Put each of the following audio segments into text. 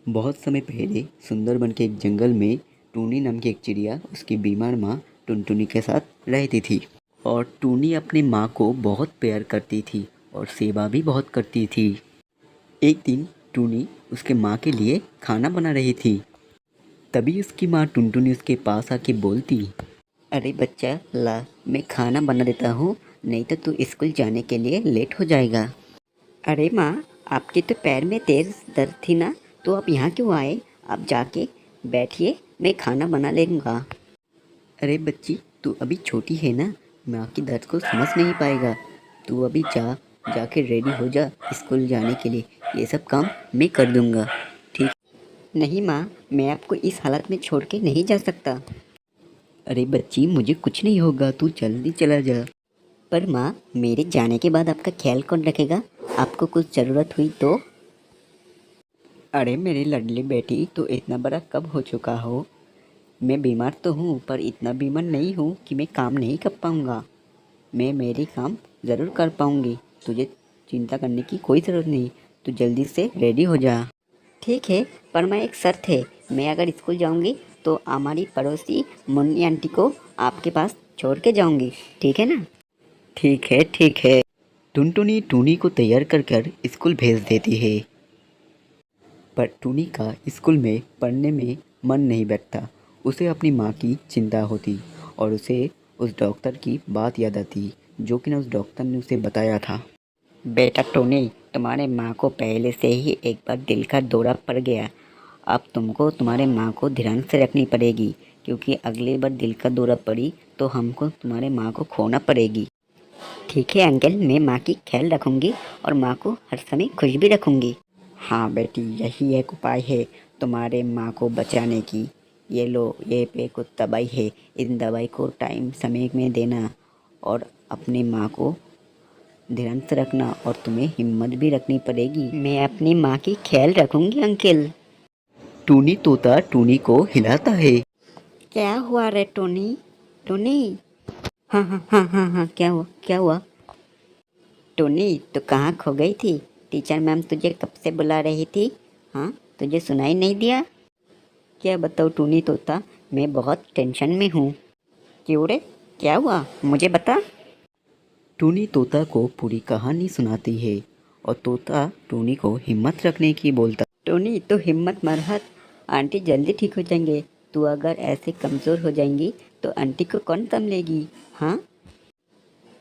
बहुत समय पहले सुंदरबन के एक जंगल में टूनी नाम की एक चिड़िया उसकी बीमार माँ टुनटुनी के साथ रहती थी। और टूनी अपनी माँ को बहुत प्यार करती थी और सेवा भी बहुत करती थी। एक दिन टूनी उसके माँ के लिए खाना बना रही थी। तभी उसकी माँ टुनटुनी उसके पास आके बोलती, अरे बच्चा ला, मैं खाना बना देता हूँ, नहीं तो तू स्कूल जाने के लिए लेट हो जाएगा। अरे माँ, आपके तो पैर में तेज दर्द थी ना, तो आप यहाँ क्यों आए? आप जाके बैठिए, मैं खाना बना लेऊँगा। अरे बच्ची, तू अभी छोटी है ना, माँ की दर्द को समझ नहीं पाएगा। तू अभी जाके रेडी हो जा स्कूल जाने के लिए, ये सब काम मैं कर दूँगा, ठीक? नहीं माँ, मैं आपको इस हालत में छोड़ के नहीं जा सकता। अरे बच्ची, मुझे कुछ नहीं होगा, तू जल्दी चला जा। पर माँ, मेरे जाने के बाद आपका ख्याल कौन रखेगा? आपको कुछ ज़रूरत हुई तो? अरे मेरी लाडली बेटी, तो इतना बड़ा कब हो चुका हो? मैं बीमार तो हूँ, पर इतना बीमार नहीं हूँ कि मैं काम नहीं कर पाऊँगा। मैं मेरी काम ज़रूर कर पाऊँगी, तुझे चिंता करने की कोई ज़रूरत नहीं। तू जल्दी से रेडी हो जा। ठीक है, पर मैं एक शर्त है, मैं अगर स्कूल जाऊँगी तो हमारी पड़ोसी मुन्नी आंटी को आपके पास छोड़ के जाऊँगी, ठीक है ना? ठीक है, ठीक है। टुनटुनी टूनी को तैयार कर कर स्कूल भेज देती है। पर टूनी का स्कूल में पढ़ने में मन नहीं बैठता। उसे अपनी माँ की चिंता होती और उसे उस डॉक्टर की बात याद आती, जो कि ना उस डॉक्टर ने उसे बताया था। बेटा टोनी, तुम्हारे माँ को पहले से ही एक बार दिल का दौरा पड़ गया। अब तुमको तुम्हारे माँ को ध्यान से रखनी पड़ेगी, क्योंकि अगली बार दिल का दौरा पड़ी तो हमको तुम्हारे माँ को खोना पड़ेगी। ठीक है अंकल, मैं माँ की ख्याल रखूँगी और माँ को हर समय खुश भी रखूँगी। हाँ बेटी, यही एक उपाय है तुम्हारे माँ को बचाने की। ये लो, ये पे कुछ दवाई है, इन दवाई को टाइम समय में देना और अपनी माँ को ध्यान से रखना, और तुम्हें हिम्मत भी रखनी पड़ेगी। मैं अपनी माँ की ख्याल रखूँगी अंकल। टूनी तोता टूनी को हिलाता है। क्या हुआ रे टोनी? टोनी? हाँ हाँ हाँ हाँ हाँ, क्या हुआ, क्या हुआ? टोनी, तो कहाँ खो गई थी? टीचर मैम तुझे कब से बुला रही थी। हाँ, तुझे सुनाई नहीं दिया? क्या बताऊँ टूनी तोता, मैं बहुत टेंशन में हूँ। क्यों रे, क्या हुआ, मुझे बता। टूनी तोता को पूरी कहानी सुनाती है और तोता टूनी को हिम्मत रखने की बोलता। टोनी, तो हिम्मत मत हार, आंटी जल्दी ठीक हो जाएंगे। तू अगर ऐसे कमज़ोर हो जाएंगी तो आंटी को कौन संभलेगी? हाँ,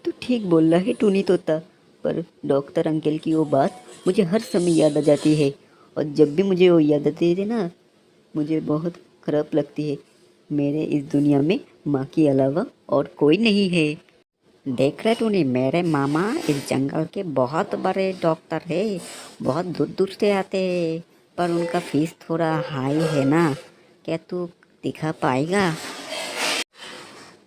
तू ठीक बोल रहा है टूनी तोता, पर डॉक्टर अंकल की वो बात मुझे हर समय याद आ जाती है, और जब भी मुझे वो याद आती है ना, मुझे बहुत खराब लगती है। मेरे इस दुनिया में माँ के अलावा और कोई नहीं है। देख रहे तूने, मेरे मामा इस जंगल के बहुत बड़े डॉक्टर है, बहुत दूर दूर से आते हैं, पर उनका फीस थोड़ा हाई है ना। क्या तू दिखा पाएगा?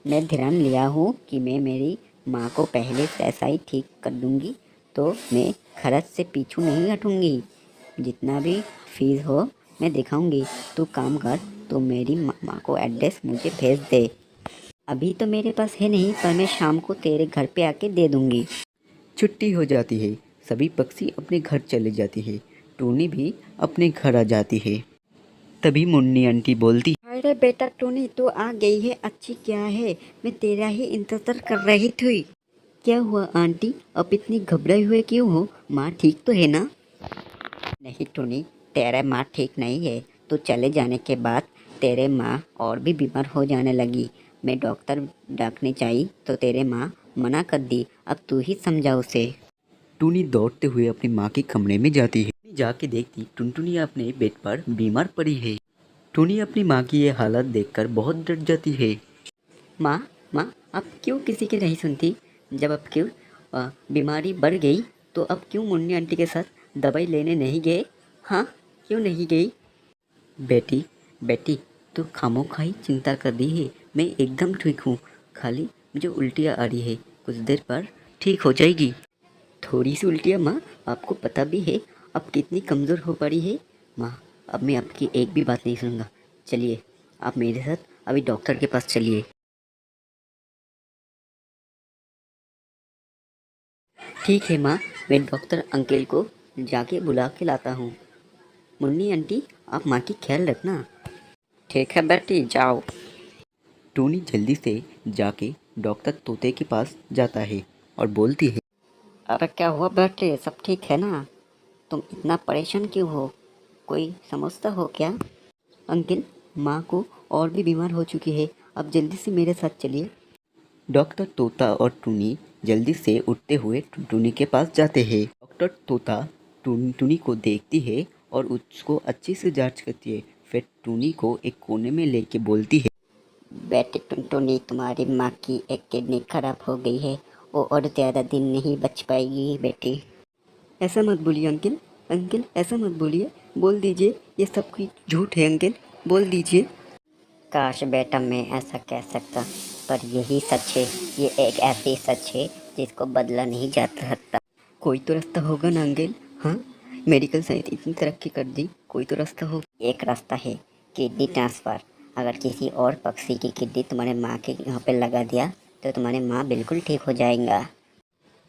मैं ध्यान लिया हूँ कि मैं मेरी माँ को पहले से ऐसा ही ठीक कर दूँगी, तो मैं खर्च से पीछू नहीं हटूँगी। जितना भी फीस हो मैं दिखाऊँगी। तू काम कर, तो मेरी माँ को एड्रेस मुझे भेज दे। अभी तो मेरे पास है नहीं, पर मैं शाम को तेरे घर पे आके दे दूँगी। छुट्टी हो जाती है, सभी पक्षी अपने घर चले जाते हैं, टूनी भी अपने घर आ जाती है। तभी मुन्नी आंटी बोलती, अरे बेटा टूनी, तू आ गई है, अच्छी क्या है, मैं तेरा ही इंतजार कर रही थी। क्या हुआ आंटी, अब इतनी घबराई हुए क्यों हो? माँ ठीक तो है ना? नहीं टूनी, तेरे माँ ठीक नहीं है। तो चले जाने के बाद तेरे माँ और भी बीमार हो जाने लगी। मैं डॉक्टर डाकने चाहिए तो तेरे माँ मना कर दी। अब तू ही समझा उसे। टूनी दौड़ते हुए अपनी माँ के कमरे में जाती है। जाके देखती टुनटुनी अपने बेड पर बीमार पड़ी है। टूनी अपनी माँ की ये हालत देखकर बहुत डर जाती है। माँ, माँ, अब क्यों किसी की नहीं सुनती? जब अब क्यों बीमारी बढ़ गई, तो अब क्यों मुन्नी आंटी के साथ दवाई लेने नहीं गए? हाँ, क्यों नहीं गई? बेटी, बेटी, तू खामोखाई चिंता कर रही है। मैं एकदम ठीक हूँ, खाली मुझे उल्टियाँ आ रही है, कुछ देर पर ठीक हो जाएगी। थोड़ी सी उल्टियाँ माँ, आपको पता भी है अब कितनी कमज़ोर हो पड़ी है। माँ, अब मैं आपकी एक भी बात नहीं सुनूंगा। चलिए, आप मेरे साथ अभी डॉक्टर के पास चलिए। ठीक है माँ, मैं डॉक्टर अंकल को जाके बुला के लाता हूँ। मुन्नी आंटी, आप माँ की ख्याल रखना। ठीक है बेटी, जाओ। टूनी जल्दी से जाके डॉक्टर तोते के पास जाता है और बोलती है, अरे क्या हुआ बेटे, सब ठीक है ना? तुम इतना परेशान क्यों हो? कोई समस्या हो क्या? अंकल, माँ को और भी बीमार हो चुकी है, आप जल्दी से मेरे साथ चलिए। डॉक्टर तोता और टूनी जल्दी से उठते हुए टूनी के पास जाते हैं। डॉक्टर तोता टूनी को देखती है और उसको अच्छे से जांच करती है। फिर टूनी को एक कोने में लेके बोलती है, बेटे टुनटुनी, तुम्हारी माँ की एक किडनी खराब हो गई है, वो और ज़्यादा दिन नहीं बच पाएगी बेटी। ऐसा मत बोलिए अंकल, अंकल ऐसा मत बोलिए, बोल दीजिए ये सब कुछ झूठ है अंकल, बोल दीजिए। काश बेटा मैं ऐसा कह सकता, पर यही सच है। ये एक ऐसी सच है जिसको बदला नहीं जा सकता। कोई तो रास्ता होगा ना अंकल? हाँ, मेडिकल साइंस इतनी तरक्की कर दी, कोई तो रास्ता हो। एक रास्ता है, किडनी ट्रांसफ़र। अगर किसी और पक्षी की किडनी तुम्हारे माँ के यहाँ पे लगा दिया तो तुम्हारी माँ बिल्कुल ठीक हो जाएगा।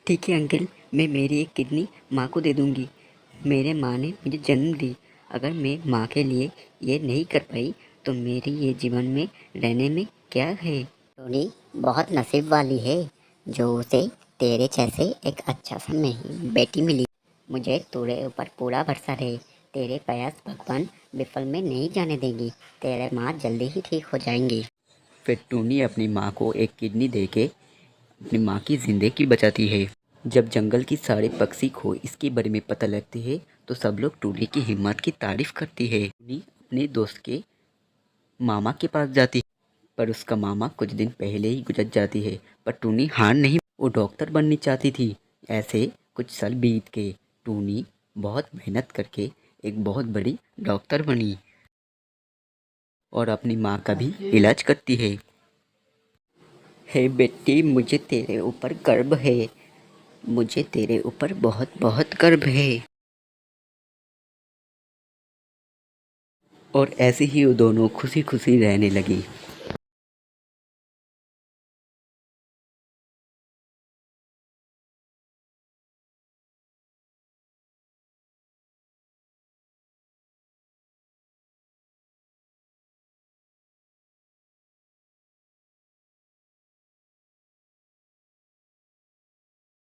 ठीक है अंकल, मैं मेरी एक किडनी माँ को दे दूँगी। मेरे माँ ने मुझे जन्म दी, अगर मैं माँ के लिए ये नहीं कर पाई तो मेरी ये जीवन में रहने में क्या है। टोनी बहुत नसीब वाली है जो उसे तेरे जैसे एक अच्छा सा बेटी मिली। मुझे तेरे ऊपर पूरा भरोसा है। तेरे प्रयास भगवान विफल में नहीं जाने देंगी। तेरे माँ जल्दी ही ठीक हो जाएंगी। फिर टूनी अपनी माँ को एक किडनी देके अपनी माँ की ज़िंदगी बचाती है। जब जंगल की सारे पक्षी को इसके बारे में पता लगती है तो सब लोग टूनी की हिम्मत की तारीफ करती है। टूनी अपने दोस्त के मामा के पास जाती है, पर उसका मामा कुछ दिन पहले ही गुजर जाती है। पर टूनी हार नहीं, वो डॉक्टर बननी चाहती थी। ऐसे कुछ साल बीत गए, टूनी बहुत मेहनत करके एक बहुत बड़ी डॉक्टर बनी और अपनी माँ का भी इलाज करती है। हे बेटी, मुझे तेरे ऊपर गर्व है, मुझे तेरे ऊपर बहुत बहुत गर्व है। और ऐसे ही वो दोनों खुशी खुशी रहने लगी।